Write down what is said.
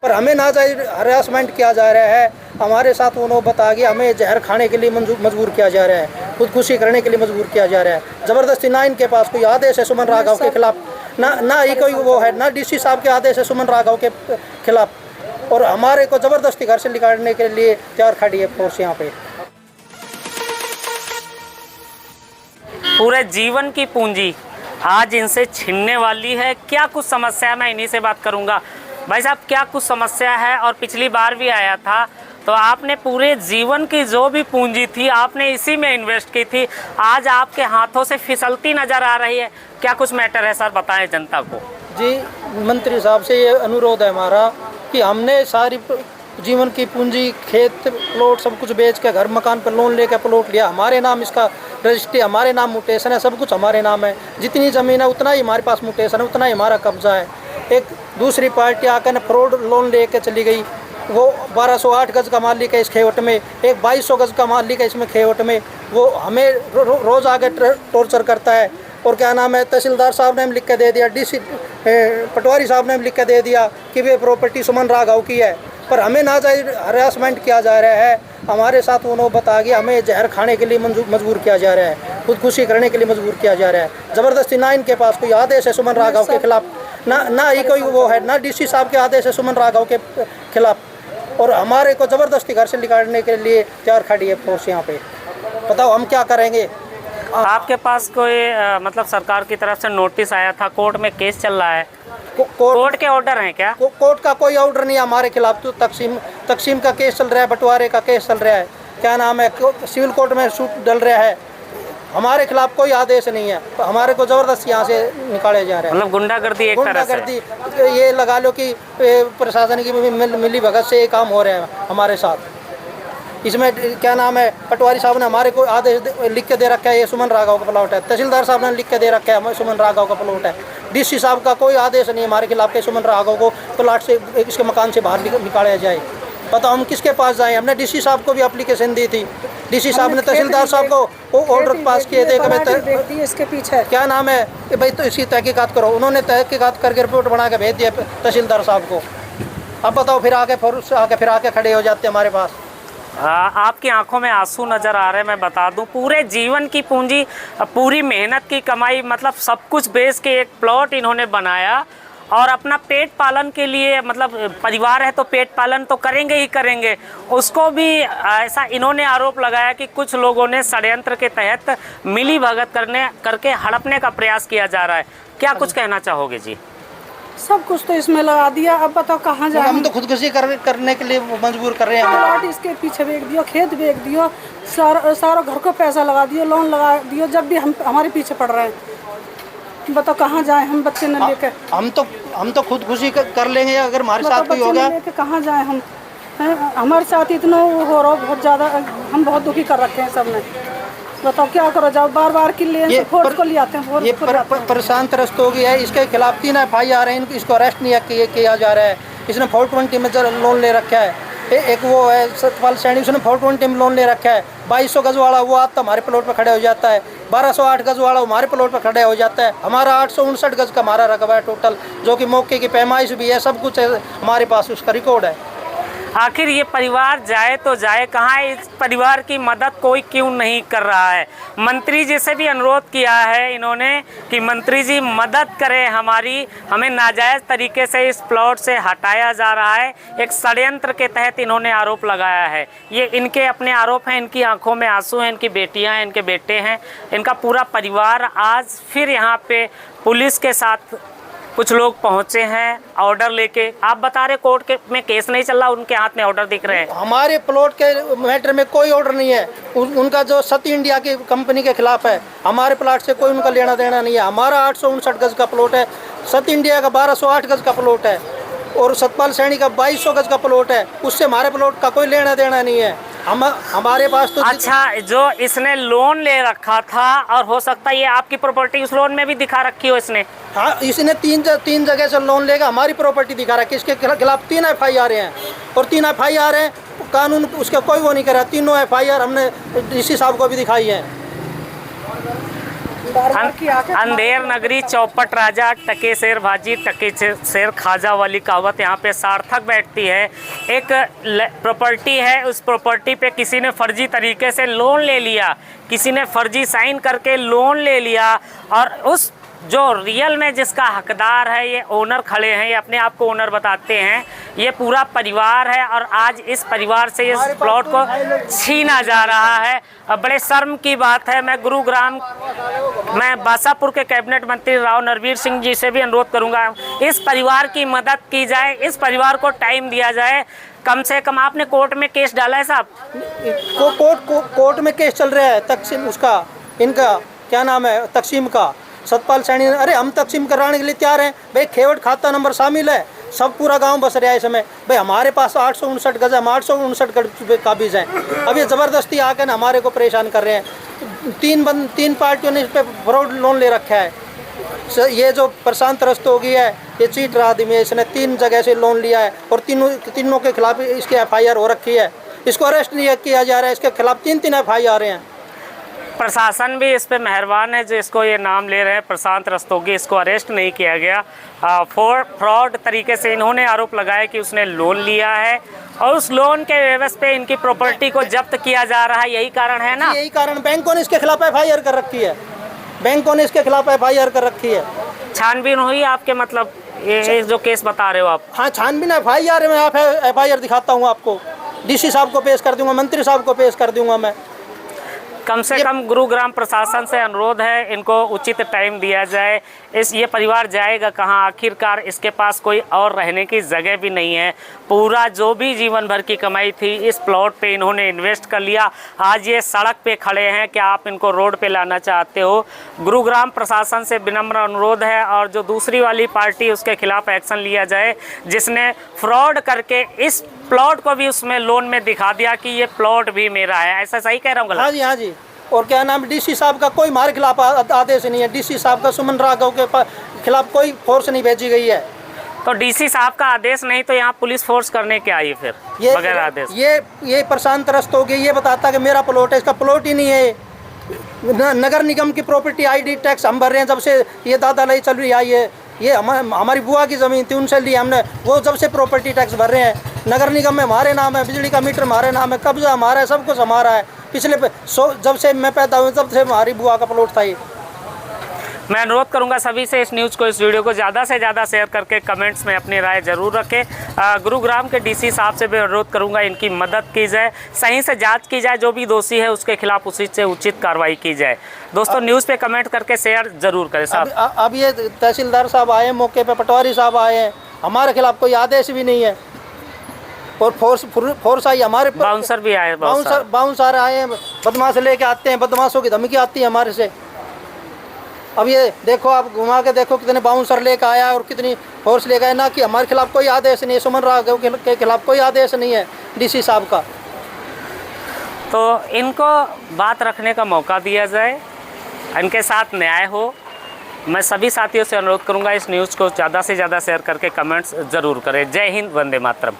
पर हमें नाजायज हरासमेंट किया जा रहा है। हमारे साथ वो नौबत आ गई, हमें जहर खाने के लिए मजबूर किया जा रहा है, खुदकुशी करने के लिए मजबूर किया जा रहा है। ज़बरदस्ती ना इनके पास कोई आदेश है सुमन राघव के खिलाफ, ना ही कोई वो है, ना डीसी साहब के आदेश है सुमन राघव के खिलाफ, और हमारे को ज़बरदस्ती घर से निकालने के लिए तैयार खड़ी है फोर्स यहाँ पे। पूरे जीवन की पूंजी आज इनसे छीनने वाली है। क्या कुछ समस्या है, मैं इन्हीं से बात करूंगा। भाई साहब, क्या कुछ समस्या है? और पिछली बार भी आया था तो आपने पूरे जीवन की जो भी पूंजी थी आपने इसी में इन्वेस्ट की थी, आज आपके हाथों से फिसलती नज़र आ रही है। क्या कुछ मैटर है सर, बताएं जनता को। जी, मंत्री साहब से ये अनुरोध है हमारा कि हमने सारी जीवन की पूंजी, खेत प्लॉट सब कुछ बेच के घर मकान पर लोन लेकर प्लॉट लिया, हमारे नाम इसका रजिस्ट्री, हमारे नाम म्यूटेशन है, सब कुछ हमारे नाम है। जितनी ज़मीन है उतना ही हमारे पास म्यूटेशन है, उतना ही हमारा कब्जा है। एक दूसरी पार्टी आकर फ्रॉड लोन लेके चली गई, वो 1208 गज़ का मालिक है इस खेवट में, एक 2200 गज़ का मालिक है इसमें खेवट में, वो हमें रोज़ आगे टॉर्चर करता है। और क्या नाम है, तहसीलदार साहब ने हम लिख के दे दिया, डीसी पटवारी साहब ने हम लिख के दे दिया कि वे प्रॉपर्टी सुमन राघव की है, पर हमें नाजायज हरासमेंट किया जा रहा है। हमारे साथ वो नौबत आ गई, हमें जहर खाने के लिए मजबूर किया जा रहा है, खुदकुशी करने के लिए मजबूर किया जा रहा है। ज़बरदस्ती ना इनके पास कोई आदेश है सुमन राघव के खिलाफ, ना ही कोई वो है, ना डीसी साहब के आदेश है सुमन राघव के खिलाफ, और हमारे को ज़बरदस्ती घर से निकालने के लिए तैयार खड़ी है फोर्स यहाँ पे। बताओ हम क्या करेंगे। आपके पास कोई मतलब सरकार की तरफ से नोटिस आया था, कोर्ट में केस चल रहा है, कोर्ट के ऑर्डर हैं क्या? कोर्ट का कोई ऑर्डर नहीं है हमारे खिलाफ। तो तकसीम का केस चल रहा है, बंटवारे का केस चल रहा है, क्या नाम है, सिविल कोर्ट में सूट डल रहा है, हमारे खिलाफ कोई आदेश नहीं है। तो हमारे को ज़बरदस्ती यहाँ से निकाले जा रहे हैं, मतलब गुंडागर्दी एक तरह से। गुंडागर्दी ये लगा लो कि प्रशासन की मिली भगत से ये काम हो रहे हैं हमारे साथ। इसमें क्या नाम है, पटवारी साहब ने हमारे को आदेश लिख के दे रखा है ये सुमन राघव का प्लॉट है, तहसीलदार साहब ने लिख के दे रखा है सुमन राघव का प्लॉट है, डीसी साहब का कोई आदेश नहीं हमारे खिलाफ के सुमन राघव को प्लॉट से, इसके मकान से बाहर निकाला जाए। बताओ हम किसके पास जाएं। हमने डीसी साहब को भी एप्लीकेशन दी थी, डीसी साहब ने तहसीलदार साहब को वो ऑर्डर पास किए थे, इसके पीछे क्या नाम है कि भाई तो इसकी तहकीकात करो। उन्होंने तहकीकात करके रिपोर्ट बना के भेज दिया तहसीलदार साहब को। अब बताओ फिर आके खड़े हो जाते हमारे पास। आपकी आंखों में आंसू नज़र आ रहे हैं। मैं बता दूं, पूरे जीवन की पूंजी, पूरी मेहनत की कमाई, मतलब सब कुछ बेच के एक प्लॉट इन्होंने बनाया, और अपना पेट पालन के लिए, मतलब परिवार है तो पेट पालन तो करेंगे ही करेंगे, उसको भी ऐसा इन्होंने आरोप लगाया कि कुछ लोगों ने षड्यंत्र के तहत मिली भगत करके हड़पने का प्रयास किया जा रहा है। क्या कुछ कहना चाहोगे जी? सब कुछ तो इसमें लगा दिया, अब बताओ कहाँ जाए। हम तो खुदकुशी करने के लिए मजबूर कर रहे हैं। प्लॉट इसके पीछे बेच दियो, खेत बेच दियो, सारा घर को पैसा लगा दियो, लोन लगा दियो, जब भी हम हमारे पीछे पड़ रहे हैं। बताओ कहाँ जाए हम बच्चे न लेके। हम तो खुदकुशी कर लेंगे अगर हमारे साथ कोई होगा। कहाँ जाए हम, हमारे साथ इतना हो रहा, बहुत ज़्यादा हम बहुत दुखी कर रखे हैं सबने। बताओ क्या करो, जाओ बार की ले फोर्स को ले आते हैं, ये परेशान त्रस्त हो गया है। इसके खिलाफ 3 FIR हैं, इसको अरेस्ट नहीं किया जा रहा है। इसने 420 में लोन ले रखा है। एक वो है सतपाल सैनी, उसने 420 में लोन ले रखा है। 2200 गज़ वाला वो आता हमारे प्लॉट पर खड़े हो जाता है, 1208 गज़ वाला हमारे प्लॉट पर खड़े हो जाता है। हमारा 859 गज़ का हमारा रकबा है टोटल, जो कि मौके की पैमाइश भी है, सब कुछ है हमारे पास, उसका रिकॉर्ड है। आखिर ये परिवार जाए तो जाए कहाँ? इस परिवार की मदद कोई क्यों नहीं कर रहा है? मंत्री जी से भी अनुरोध किया है इन्होंने कि मंत्री जी मदद करें हमारी, हमें नाजायज़ तरीके से इस प्लॉट से हटाया जा रहा है। एक षड्यंत्र के तहत इन्होंने आरोप लगाया है। ये इनके अपने आरोप हैं, इनकी आंखों में आंसू हैं, इनकी बेटियां हैं, इनके बेटे हैं, इनका पूरा परिवार आज फिर यहाँ पे पुलिस के साथ कुछ लोग पहुंचे हैं ऑर्डर लेके। आप बता रहे कोर्ट में केस नहीं चल रहा, उनके हाथ में ऑर्डर दिख रहे हैं। हमारे प्लॉट के मैटर में कोई ऑर्डर नहीं है। उनका जो सती इंडिया की कंपनी के खिलाफ है, हमारे प्लॉट से कोई उनका लेना देना नहीं है। हमारा 859 गज़ का प्लॉट है, सती इंडिया का 1208 गज़ का प्लॉट है, और सतपाल सैनी का 2200 गज़ का प्लॉट है। उससे हमारे प्लॉट का कोई लेना देना नहीं है। हमारे पास तो अच्छा, जो इसने लोन ले रखा था, और हो सकता है ये आपकी प्रॉपर्टी उस लोन में भी दिखा रखी हो इसने। हाँ, इसने तीन जगह से लोन लेगा, हमारी प्रॉपर्टी दिखा रखी है। इसके खिलाफ 3 FIR हैं, और 3 FIR हैं, कानून उसका कोई वो नहीं कर रहा। तीनों FIR हमने डीसी साहब को भी दिखाई है। अंधेर नगरी चौपट राजा, टके शेर भाजी टके शेर खाजा वाली कहावत यहाँ पे सार्थक बैठती है। एक प्रॉपर्टी है, उस प्रॉपर्टी पे किसी ने फर्जी तरीके से लोन ले लिया, किसी ने फर्जी साइन करके लोन ले लिया, और उस जो रियल में जिसका हकदार है, ये ओनर खड़े हैं, ये अपने आप को ओनर बताते हैं, ये पूरा परिवार है, और आज इस परिवार से इस प्लॉट को छीना जा रहा है। बड़े शर्म की बात है। मैं बासापुर के कैबिनेट मंत्री राव नरवीर सिंह जी से भी अनुरोध करूंगा, इस परिवार की मदद की जाए, इस परिवार को टाइम दिया जाए। कम से कम आपने कोर्ट में केस डाला है साहब? कोर्ट में केस चल रहा है तकसीम, उसका इनका क्या नाम है, तकसीम का, सतपाल सैनी। अरे हम तकसीम कराने के लिए तैयार हैं भाई, खेवट खाता नंबर शामिल है, सब पूरा गांव बस रहा है इस समय भाई। हमारे पास 859 गज है, हम 859 गज काबिज हैं। अब ये ज़बरदस्ती आकर ना हमारे को परेशान कर रहे हैं। तीन पार्टियों ने इस पर फ्रॉड लोन ले रखा है। ये जो प्रशांत रस्तोगी है, ये चीट रहा आदमी है, इसने 3 जगह से लोन लिया है, और तीनों के खिलाफ इसकी FIR हो रखी है। इसको अरेस्ट नहीं किया जा रहा है, इसके खिलाफ 3 FIR हैं। प्रशासन भी इस पे मेहरबान है जो इसको ये नाम ले रहे हैं प्रशांत रस्तोगी, इसको अरेस्ट नहीं किया गया। फ्रॉड तरीके से इन्होंने आरोप लगाया कि उसने लोन लिया है, और उस लोन के एवज पे इनकी प्रॉपर्टी को जब्त किया जा रहा है। यही कारण है ना? यही कारण, बैंकों ने इसके खिलाफ FIR कर रखी है, बैंकों ने इसके खिलाफ FIR कर रखी है। छानबीन हुई आपके, मतलब ये जो केस बता रहे हो आप? हाँ, छानबीन FIR में आप FIR दिखाता हूँ आपको, DC साहब को पेश कर दूंगा, मंत्री साहब को पेश कर दूंगा मैं। कम से कम गुरुग्राम प्रशासन से अनुरोध है, इनको उचित टाइम दिया जाए। ये परिवार जाएगा कहाँ? आखिरकार इसके पास कोई और रहने की जगह भी नहीं है। पूरा जो भी जीवन भर की कमाई थी इस प्लॉट पे इन्होंने इन्वेस्ट कर लिया। आज ये सड़क पे खड़े हैं, क्या आप इनको रोड पे लाना चाहते हो? गुरुग्राम प्रशासन से विनम्र अनुरोध है, और जो दूसरी वाली पार्टी उसके खिलाफ एक्शन लिया जाए, जिसने फ्रॉड करके इस प्लॉट को भी उसमें लोन में दिखा दिया कि ये प्लॉट भी मेरा है। ऐसा सही कह रहा हूँ गलत? हाँ जी, हाँ जी। और क्या नाम, DC साहब का कोई हमारे खिलाफ आदेश नहीं है। DC साहब का सुमन राघव के खिलाफ कोई फोर्स नहीं भेजी गई है। तो DC साहब का आदेश नहीं तो यहाँ पुलिस फोर्स करने के आई फिर बगैर आदेश? ये प्रशांत रस्तोगी ये बताता कि मेरा प्लॉट है, इसका प्लॉट ही नहीं है। नगर निगम की प्रॉपर्टी ID टैक्स हम भर रहे हैं जब से ये दादा लाई चल रही आई है। ये हमारी बुआ की ज़मीन थी, उनसे ली हमने, वो जब से प्रॉपर्टी टैक्स भर रहे हैं। नगर निगम में हमारे नाम है, बिजली का मीटर हमारे नाम है, कब्जा हमारा है, सब कुछ हमारा है। पिछले जब से मैं पैदा हुआ तब से हमारी बुआ का प्लॉट था ये। मैं अनुरोध करूंगा सभी से इस न्यूज़ को, इस वीडियो को ज़्यादा से ज़्यादा शेयर करके कमेंट्स में अपनी राय ज़रूर रखें। गुरुग्राम के DC साहब से भी अनुरोध करूंगा इनकी मदद की जाए, सही से जांच की जाए, जो भी दोषी है उसके खिलाफ उसी से उचित कार्रवाई की जाए। दोस्तों न्यूज़ पे कमेंट करके शेयर ज़रूर करें साहब। अब ये तहसीलदार साहब आए मौके पर, पटवारी साहब आए हैं, हमारे खिलाफ कोई आदेश भी नहीं है, और फोर्स आई हमारे, बाउंसर भी आए, बाउंसर आए हैं, बदमाश लेके आते हैं, बदमाशों की धमकी आती है हमारे से। अब ये देखो, आप घुमा के देखो कितने बाउंसर लेकर आया है और कितनी फोर्स लेकर आया। ना कि हमारे खिलाफ कोई आदेश नहीं है, सुमन राघव के खिलाफ कोई आदेश नहीं है DC साहब का। तो इनको बात रखने का मौका दिया जाए, इनके साथ न्याय हो। मैं सभी साथियों से अनुरोध करूंगा इस न्यूज़ को ज़्यादा से ज़्यादा शेयर करके कमेंट्स ज़रूर करें। जय हिंद, वंदे मातरम।